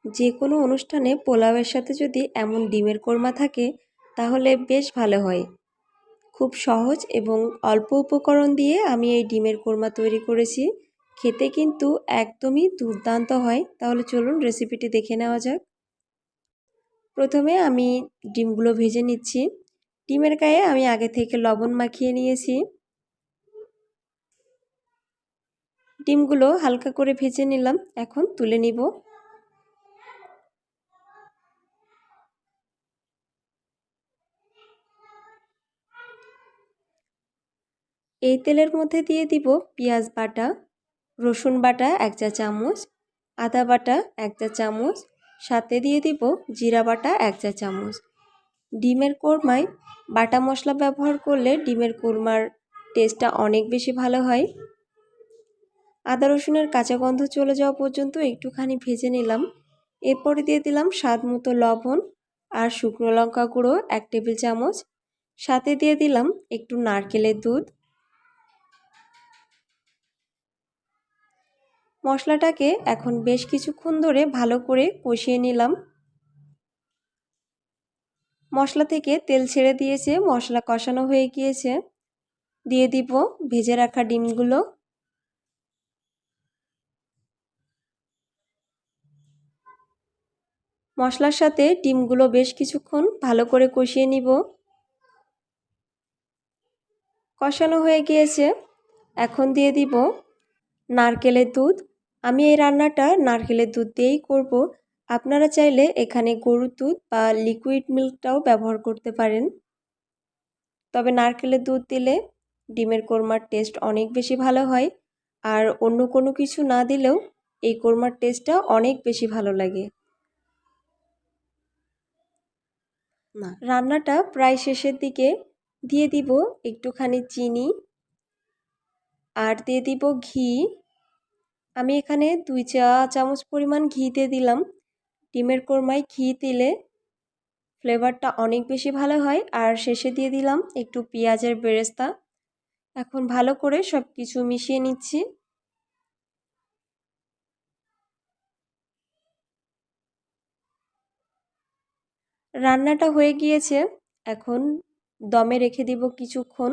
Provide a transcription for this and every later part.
যে কোনো অনুষ্ঠানে পোলাওয়ের সাথে যদি এমন ডিমের কোরমা থাকে তাহলে বেশ ভালো হয়। খুব সহজ এবং অল্প উপকরণ দিয়ে আমি এই ডিমের কোরমা তৈরি করেছি। খেতে কিন্তু একদমই দুর্দান্ত হয়। তাহলে চলুন রেসিপিটি দেখে নেওয়া যাক। প্রথমে আমি ডিমগুলো ভেজে নিচ্ছি। ডিমের গায়ে আমি আগে থেকে লবণ মাখিয়ে নিয়েছি। ডিমগুলো হালকা করে ভেজে নিলাম, এখন তুলে নিব। এই তেলের মধ্যে দিয়ে দিব পেঁয়াজ বাটা, রসুন বাটা 1 চা চামচ, আদা বাটা 1 চা চামচ, সাথে দিয়ে দিব জিরা বাটা 1 চা চামচ। ডিমের কোরমায় বাটা মশলা ব্যবহার করলে ডিমের কোরমার টেস্টটা অনেক বেশি ভালো হয়। আদা রসুনের কাঁচা গন্ধ চলে যাওয়া পর্যন্ত একটুখানি ভেজে নিলাম। এরপরে দিয়ে দিলাম স্বাদ মতো লবণ আর শুকনো লঙ্কা গুঁড়ো 1 টেবিল চামচ। সাথে দিয়ে দিলাম একটু নারকেলের দুধ। মশলাটাকে এখন বেশ কিছুক্ষণ ধরে ভালো করে কষিয়ে নিলাম। মশলা থেকে তেল ছেড়ে দিয়েছে, মশলা কষানো হয়ে গিয়েছে। দিয়ে দিব ভেজে রাখা ডিমগুলো। মশলার সাথে ডিমগুলো বেশ কিছুক্ষণ ভালো করে কষিয়ে নিব। কষানো হয়ে গিয়েছে, এখন দিয়ে দিব নারকেলের দুধ। আমি এই রান্নাটা নারকেলের দুধ দিয়েই করব। আপনারা চাইলে এখানে গরুর দুধ বা লিকুইড মিল্কটাও ব্যবহার করতে পারেন। তবে নারকেলের দুধ দিলে ডিমের কোরমার টেস্ট অনেক বেশি ভালো হয়। আর অন্য কোনো কিছু না দিলেও এই কোরমার টেস্টটা অনেক বেশি ভালো লাগে। রান্নাটা প্রায় শেষের দিকে। দিয়ে দিব একটুখানি চিনি আর দিয়ে দিব ঘি। আমি এখানে 2 চা চামচ পরিমাণ ঘি দিয়ে দিলাম। ডিমের কোরমায় ঘি দিলে ফ্লেভারটা অনেক বেশি ভালো হয়। আর শেষে দিয়ে দিলাম একটু পেঁয়াজের বেরেস্তা। এখন ভালো করে সব কিছু মিশিয়ে নিচ্ছি। রান্নাটা হয়ে গিয়েছে, এখন দমে রেখে দিব কিছুক্ষণ।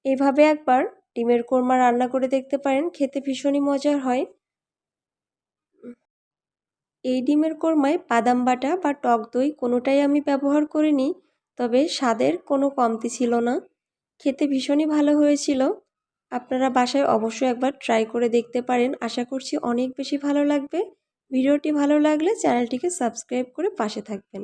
এভাবে একবার ডিমের কোরমা রান্না করে দেখতে পারেন, খেতে ভীষণই মজার হয়। এই ডিমের কোরমায় বাদাম বাটা বা টক দই কোনোটাই আমি ব্যবহার করিনি, তবে স্বাদের কোনো কমতি ছিল না। খেতে ভীষণই ভালো হয়েছিল। আপনারা বাসায় অবশ্যই একবার ট্রাই করে দেখতে পারেন। আশা করছি অনেক বেশি ভালো লাগবে। ভিডিওটি ভালো লাগলে চ্যানেলটিকে সাবস্ক্রাইব করে পাশে থাকবেন।